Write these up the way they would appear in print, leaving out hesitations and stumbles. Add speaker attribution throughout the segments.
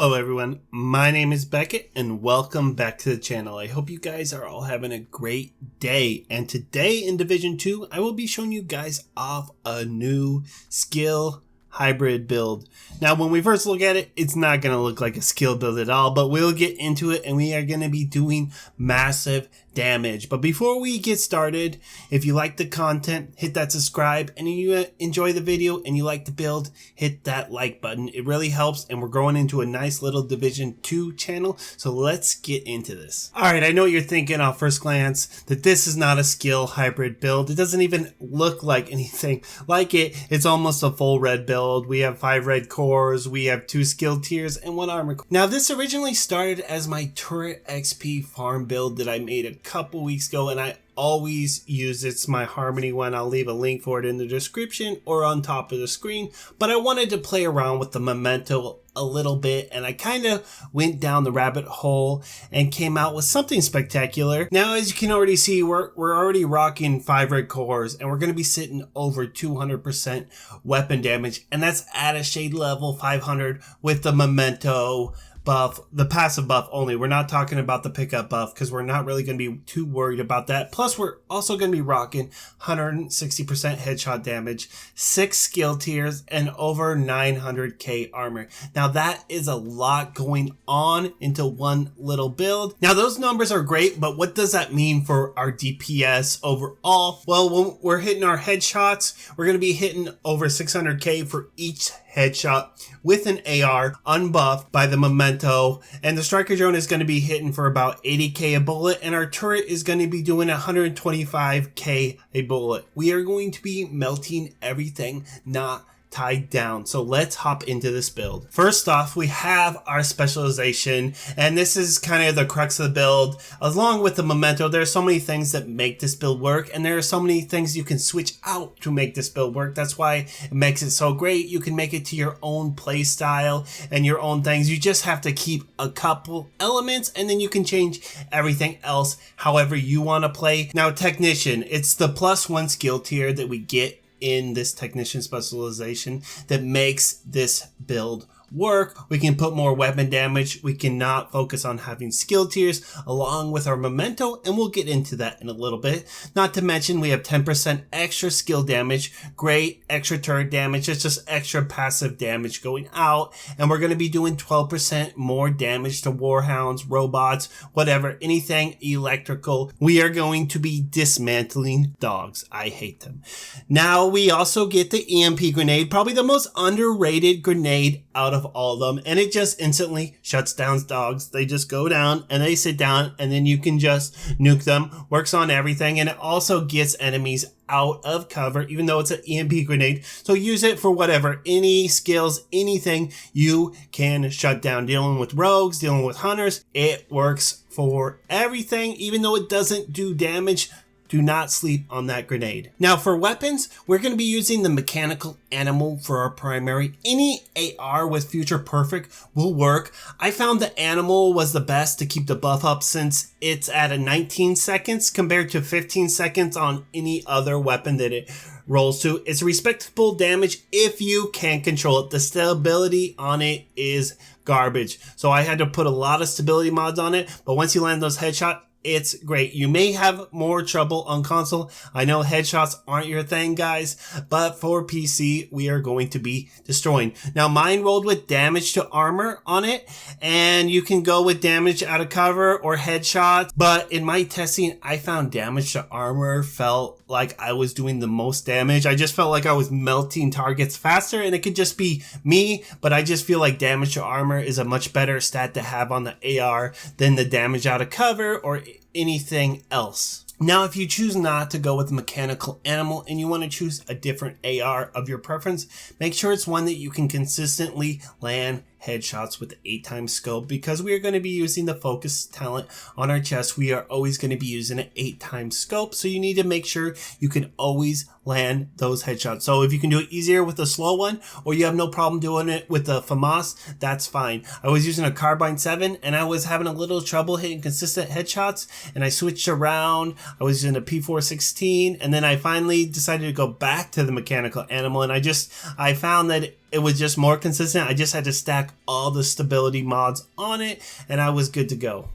Speaker 1: Hello everyone, my name is Beckett and welcome back to the channel. I hope you guys are all having a great day, and today in Division 2 I will be showing you guys off a new skill hybrid build. Now when we first look at it, it's not going to look like a skill build at all, but we'll get into it and we are going to be doing massive damage. But before we get started, if you like the content, hit that subscribe, and if you enjoy the video and you like the build, hit that like button. It really helps, and we're growing into a nice little Division 2 channel, so let's get into this. Alright, I know you're thinking off first glance that this is not a skill hybrid build. It doesn't even look like anything like it. It's almost a full red build. We have 5 red cores, we have 2 skill tiers, and 1 armor core. Now this originally started as my turret XP farm build that I made a couple weeks ago, and I always use it's my Harmony one. I'll leave a link for it in the description or on top of the screen, but I wanted to play around with the Memento a little bit, and I kind of went down the rabbit hole and came out with something spectacular. Now as you can already see, we're already rocking 5 red cores, and we're going to be sitting over 200% weapon damage, and that's at a shade level 500 with the Memento buff, the passive buff only. We're not talking about the pickup buff because we're not really going to be too worried about that. Plus we're also going to be rocking 160% headshot damage, 6 skill tiers, and over 900k armor. Now that is a lot going on into one little build. Now those numbers are great, but what does that mean for our DPS overall? Well, when we're hitting our headshots, we're going to be hitting over 600k for each headshot with an AR unbuffed by the Memento, and the striker drone is going to be hitting for about 80k a bullet, and our turret is going to be doing 125k a bullet. We are going to be melting everything not tied down. So let's hop into this build. First off, we have our specialization, and this is kind of the crux of the build. Along with the Memento, there are so many things that make this build work, and there are so many things you can switch out to make this build work. That's why it makes it so great. You can make it to your own play style and your own things. You just have to keep a couple elements, and then you can change everything else however you want to play. Now Technician, it's the +1 skill tier that we get in this Technician specialization that makes this build work. We can put more weapon damage. We cannot focus on having skill tiers along with our Memento, and we'll get into that in a little bit. Not to mention we have 10% extra skill damage, great extra turret damage. It's just extra passive damage going out, and we're going to be doing 12% more damage to warhounds, robots, whatever, anything electrical. We are going to be dismantling dogs. I hate them. Now we also get the EMP grenade, probably the most underrated grenade out of all of them, and it just instantly shuts down dogs. They just go down and they sit down, and then you can just nuke them. Works on everything, and it also gets enemies out of cover, even though it's an EMP grenade. So use it for whatever, any skills, anything you can shut down. Dealing with rogues, dealing with hunters, it works for everything. Even though it doesn't do damage, do not sleep on that grenade. Now for weapons, we're going to be using the mechanical animal for our primary. Any AR with Future Perfect will work. I found the animal was the best to keep the buff up since it's at a 19 seconds compared to 15 seconds on any other weapon that it rolls to. It's respectable damage if you can control it. The stability on it is garbage. So I had to put a lot of stability mods on it, but once you land those headshots, it's great. You may have more trouble on console. I know headshots aren't your thing, guys, but for PC, we are going to be destroying. Now, mine rolled with damage to armor on it, and you can go with damage out of cover or headshots, but in my testing, I found damage to armor felt like I was doing the most damage. I just felt like I was melting targets faster, and it could just be me, but I just feel like damage to armor is a much better stat to have on the AR than the damage out of cover or anything else. Now, if you choose not to go with the mechanical animal and you want to choose a different AR of your preference, make sure it's one that you can consistently land headshots with 8x scope, because we are going to be using the focus talent on our chest. We are always going to be using an 8x scope, so you need to make sure you can always land those headshots. So if you can do it easier with a slow one, or you have no problem doing it with the FAMAS, that's fine. I was using a carbine 7 and I was having a little trouble hitting consistent headshots, and I switched around. I was using a P416, and then I finally decided to go back to the mechanical animal, and I found that it was just more consistent. I just had to stack all the stability mods on it and I was good to go.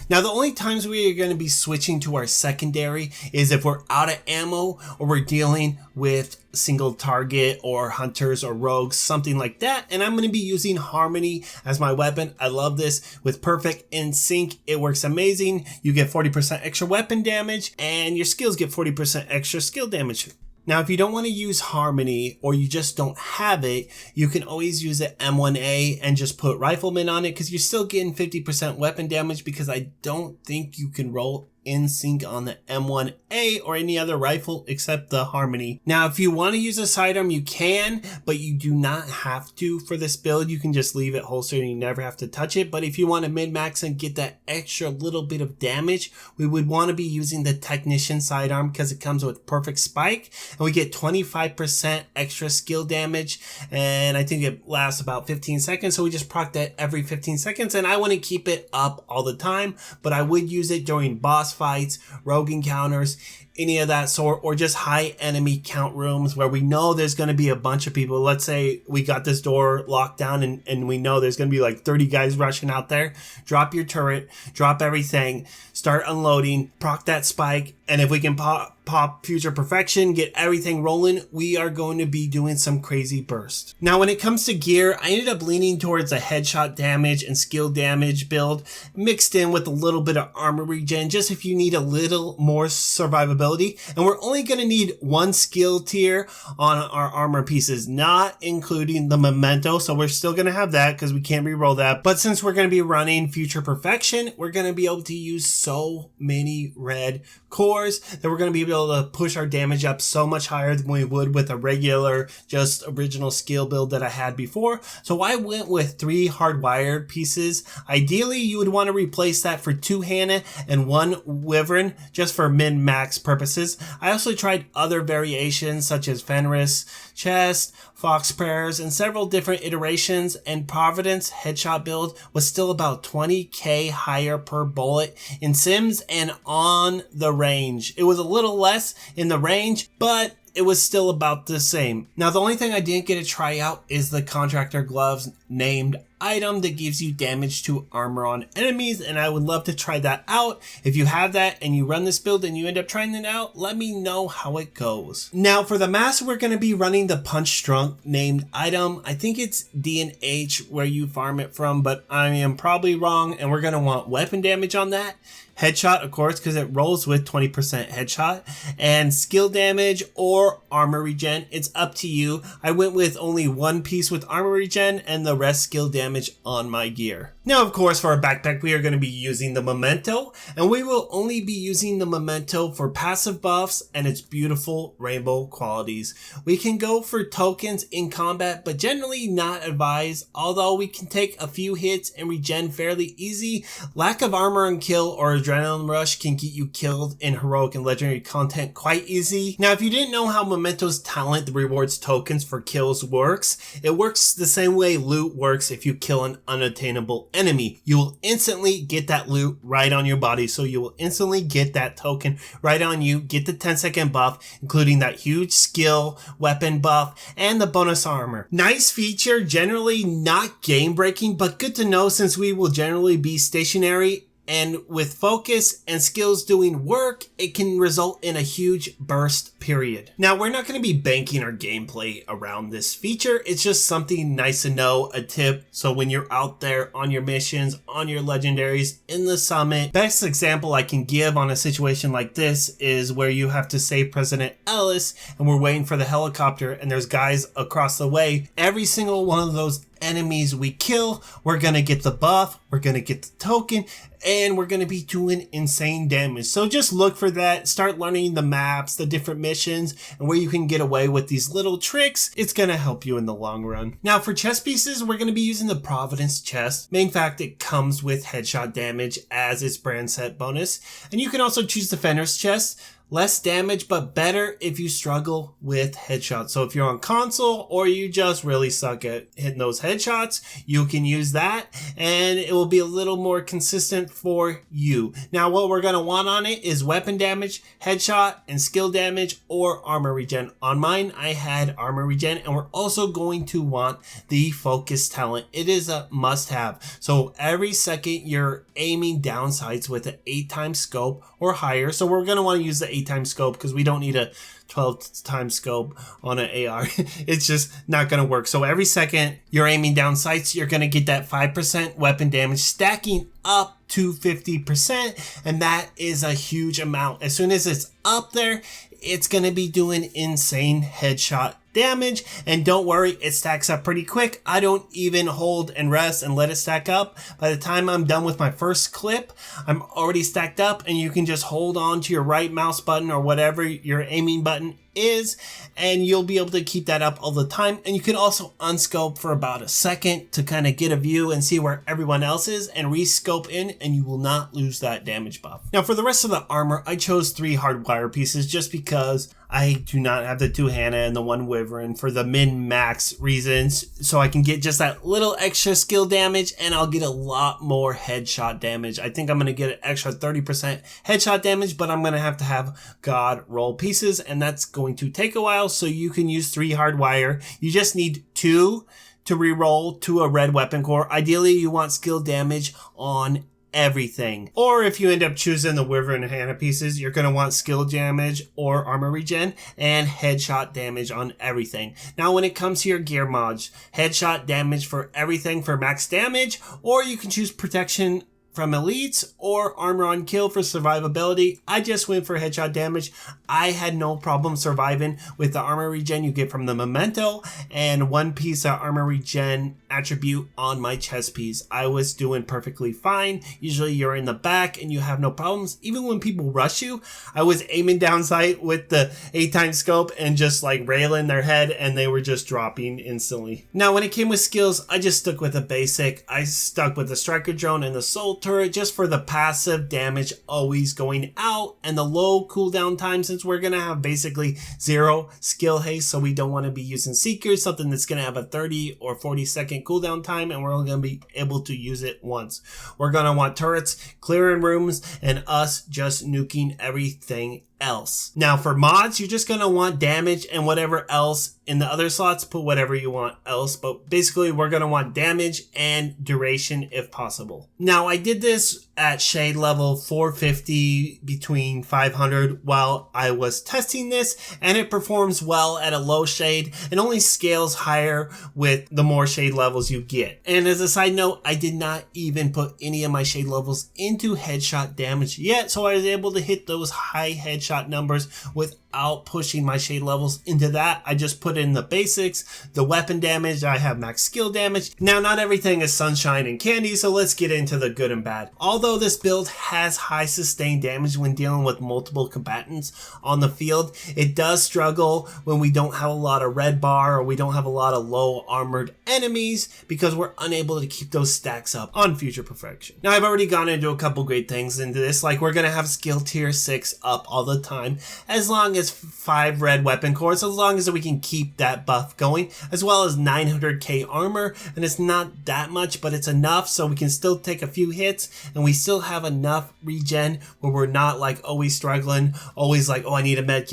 Speaker 1: Now, the only times we are going to be switching to our secondary is if we're out of ammo or we're dealing with single target or hunters or rogues, something like that. And I'm going to be using Harmony as my weapon. I love this with perfect in sync. It works amazing. You get 40% extra weapon damage and your skills get 40% extra skill damage. Now, if you don't want to use Harmony or you just don't have it, you can always use the M1A and just put Rifleman on it because you're still getting 50% weapon damage, because I don't think you can roll in sync on the M1A or any other rifle except the Harmony. Now, if you want to use a sidearm, you can, but you do not have to for this build. You can just leave it holstered and you never have to touch it. But if you want to min-max and get that extra little bit of damage, we would want to be using the Technician sidearm because it comes with perfect spike and we get 25% extra skill damage. And I think it lasts about 15 seconds. So we just proc that every 15 seconds. And I want to keep it up all the time, but I would use it during boss fights, rogue encounters, any of that sort, or just high enemy count rooms where we know there's going to be a bunch of people. Let's say we got this door locked down and we know there's going to be like 30 guys rushing out there. Drop your turret, drop everything, start unloading, proc that spike, and if we can pop Future Perfection, get everything rolling, we are going to be doing some crazy burst. Now, when it comes to gear, I ended up leaning towards a headshot damage and skill damage build mixed in with a little bit of armor regen, just if you need a little more survivability. And we're only going to need one skill tier on our armor pieces, not including the Memento. So we're still going to have that because we can't reroll that. But since we're going to be running Future Perfection, we're going to be able to use so many red cores that we're going to be able to push our damage up so much higher than we would with a regular, just original skill build that I had before. So I went with 3 hardwired pieces. Ideally, you would want to replace that for 2 Hannah and 1 Wyvern just for min-max purposes. I also tried other variations such as Fenris Chest, Fox Prayers, and several different iterations, and Providence headshot build was still about 20k higher per bullet in sims and on the range. It was a little less in the range, but it was still about the same. Now, the only thing I didn't get to try out is the Contractor Gloves named item that gives you damage to armor on enemies, and I would love to try that out. If you have that and you run this build and you end up trying it out, let me know how it goes. Now, for the mask, we're going to be running the Punch Drunk named item. I think it's D and H where you farm it from, but I am probably wrong, and we're going to want weapon damage on that. Headshot, of course, because it rolls with 20% headshot, and skill damage or armor regen. It's up to you. I went with only 1 piece with armor regen and the rest skill damage on my gear. Now, of course, for our backpack, we are going to be using the Memento, and we will only be using the Memento for passive buffs and its beautiful rainbow qualities. We can go for tokens in combat, but generally not advised, although we can take a few hits and regen fairly easy. Lack of armor and kill or adrenaline rush can get you killed in heroic and legendary content quite easy. Now, if you didn't know how Memento's talent that rewards tokens for kills works, it works the same way loot works if you kill an unattainable enemy. You will instantly get that loot right on your body, so you will instantly get that token right on you, get the 10-second buff, including that huge skill, weapon buff, and the bonus armor. Nice feature, generally not game breaking, but good to know since we will generally be stationary. And with focus and skills doing work, it can result in a huge burst period. Now, we're not going to be banking our gameplay around this feature. It's just something nice to know, a tip. So when you're out there on your missions, on your legendaries, in the summit, best example I can give on a situation like this is where you have to save President Ellis and we're waiting for the helicopter and there's guys across the way. Every single one of those enemies we kill, we're gonna get the buff, we're gonna get the token, and we're gonna be doing insane damage. So just look for that, start learning the maps, the different missions, and where you can get away with these little tricks. It's gonna help you in the long run. Now, for chest pieces, we're gonna be using the Providence chest. Main fact, it comes with headshot damage as its brand set bonus, and you can also choose the Fenris chest. Less damage, but better if you struggle with headshots. So if you're on console or you just really suck at hitting those headshots, you can use that and it will be a little more consistent for you. Now what we're going to want on it is weapon damage, headshot, and skill damage or armor regen. On mine, I had armor regen, and we're also going to want the focus talent. It is a must have. So every second you're aiming down sights with an 8x scope or higher. So we're going to want to use the 8x scope because we don't need a 12x scope on an AR. It's just not going to work. So every second you're aiming down sights, you're going to get that 5% weapon damage stacking up to 50%. And that is a huge amount. As soon as it's up there, it's going to be doing insane headshot damage. And don't worry, it stacks up pretty quick. I don't even hold and rest and let it stack up. By the time I'm done with my first clip, I'm already stacked up, and you can just hold on to your right mouse button or whatever your aiming button is, and you'll be able to keep that up all the time. And you can also unscope for about a second to kind of get a view and see where everyone else is, and rescope in, and you will not lose that damage buff. Now for the rest of the armor, I chose 3 hardwire pieces just because I do not have the 2 Hannah and the 1 Wyvern for the min-max reasons, so I can get just that little extra skill damage, and I'll get a lot more headshot damage. I think I'm going to get an extra 30% headshot damage, but I'm going to have God roll pieces, and that's going to take a while, so you can use 3 hardwire. You just need 2 to reroll to a red weapon core. Ideally, you want skill damage on everything. Or if you end up choosing the Wyvern and Hannah pieces, you're going to want skill damage or armor regen and headshot damage on everything. Now when it comes to your gear mods, headshot damage for everything for max damage, or you can choose protection from elites or armor on kill for survivability. I just went for headshot damage. I had no problem surviving with the armor regen you get from the Memento and 1 piece of armor regen attribute on my chest piece. I was doing perfectly fine. Usually you're in the back and you have no problems. Even when people rush you, I was aiming down sight with the 8x scope and just like railing their head, and they were just dropping instantly. Now when it came with skills, I just stuck with the basic. I stuck with the striker drone and the soul turret just for the passive damage always going out and the low cooldown time, since we're going to have basically 0 skill haste, so we don't want to be using seekers, something that's going to have a 30 or 40 second cooldown time, and we're only going to be able to use it once. We're going to want turrets, clearing rooms, and us just nuking everything else. Now for mods, you're just going to want damage and whatever else. In the other slots, put whatever you want else, but basically we're going to want damage and duration if possible. Now I did this at shade level 450 between 500 while I was testing this, and it performs well at a low shade and only scales higher with the more shade levels you get. And as a side note, I did not even put any of my shade levels into headshot damage yet, so I was able to hit those high headshot numbers without pushing my shade levels into that. I just put in the basics, the weapon damage, I have max skill damage. Now not everything is sunshine and candy, so let's get into the good and bad. Although this build has high sustained damage when dealing with multiple combatants on the field, it does struggle when we don't have a lot of red bar or we don't have a lot of low armored enemies because we're unable to keep those stacks up on future perfection. Now I've already gone into a couple great things into this, like we're going to have skill tier 6 up all the time, as long as 5 red weapon cores, as long as we can keep that buff going, as well as 900k armor, and it's not that much, but it's enough so we can still take a few hits and we still have enough regen where we're not like always struggling, always like, oh, I need a med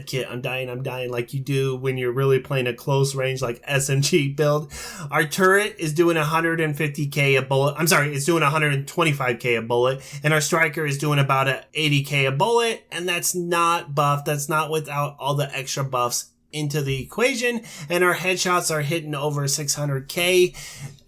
Speaker 1: kit, I'm dying, like you do when you're really playing a close range like SMG build. Our turret is doing 150k a bullet, it's doing 125k a bullet, and our striker is doing about 80k a bullet, and that's not buffed, that's not without all the extra buffs into the equation, and our headshots are hitting over 600k,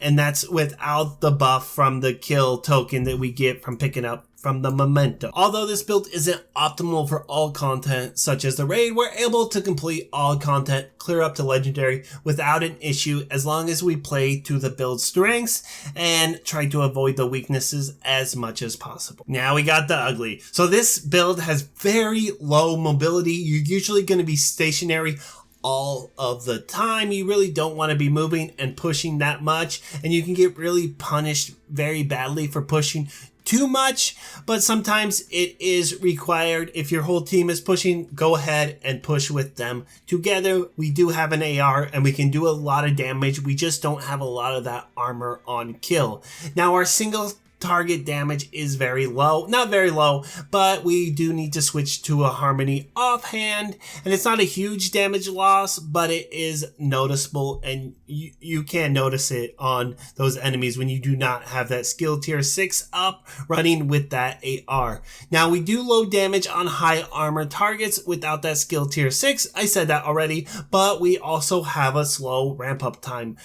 Speaker 1: and that's without the buff from the kill token that we get from picking up from the Memento. Although this build isn't optimal for all content such as the raid, we're able to complete all content, clear up to legendary without an issue, as long as we play to the build's strengths and try to avoid the weaknesses as much as possible. Now we got the ugly. So this build has very low mobility. You're usually going to be stationary all of the time. You really don't want to be moving and pushing that much, and you can get really punished very badly for pushing too much, but sometimes it is required. If your whole team is pushing, go ahead and push with them. Together, we do have an AR and we can do a lot of damage. We just don't have a lot of that armor on kill. Now, our single target damage is very low. Not very low, but we do need to switch to a Harmony offhand. And it's not a huge damage loss, but it is noticeable, and you can notice it on those enemies when you do not have that skill tier 6 up running with that AR. Now, we do low damage on high armor targets without that skill tier 6. I said that already, but we also have a slow ramp up time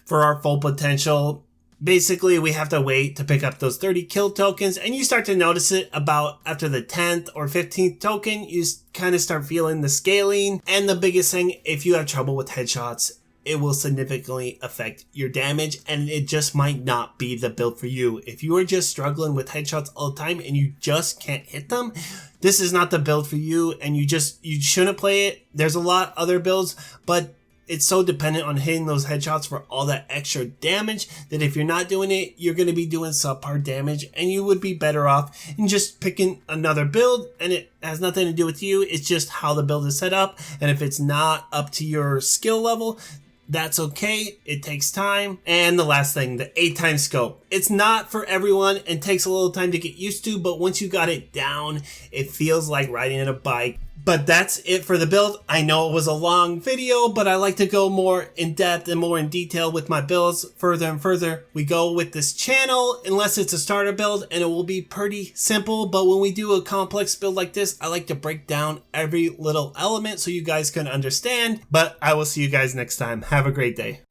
Speaker 1: for our full potential. Basically, we have to wait to pick up those 30 kill tokens, and you start to notice it about after the 10th or 15th token. You kind of start feeling the scaling. And the biggest thing, if you have trouble with headshots, it will significantly affect your damage, and it just might not be the build for you. If you are just struggling with headshots all the time and you just can't hit them, this is not the build for you, and you shouldn't play it. There's a lot of other builds, but it's so dependent on hitting those headshots for all that extra damage that if you're not doing it, you're going to be doing subpar damage, and you would be better off in just picking another build. And it has nothing to do with you. It's just how the build is set up. And if it's not up to your skill level, that's okay. It takes time. And the last thing, the 8x scope. It's not for everyone and takes a little time to get used to, but once you got it down, it feels like riding on a bike. But that's it for the build. I know it was a long video, but I like to go more in depth and more in detail with my builds further and further we go with this channel, unless it's a starter build, and it will be pretty simple. But when we do a complex build like this, I like to break down every little element so you guys can understand. But I will see you guys next time. Have a great day.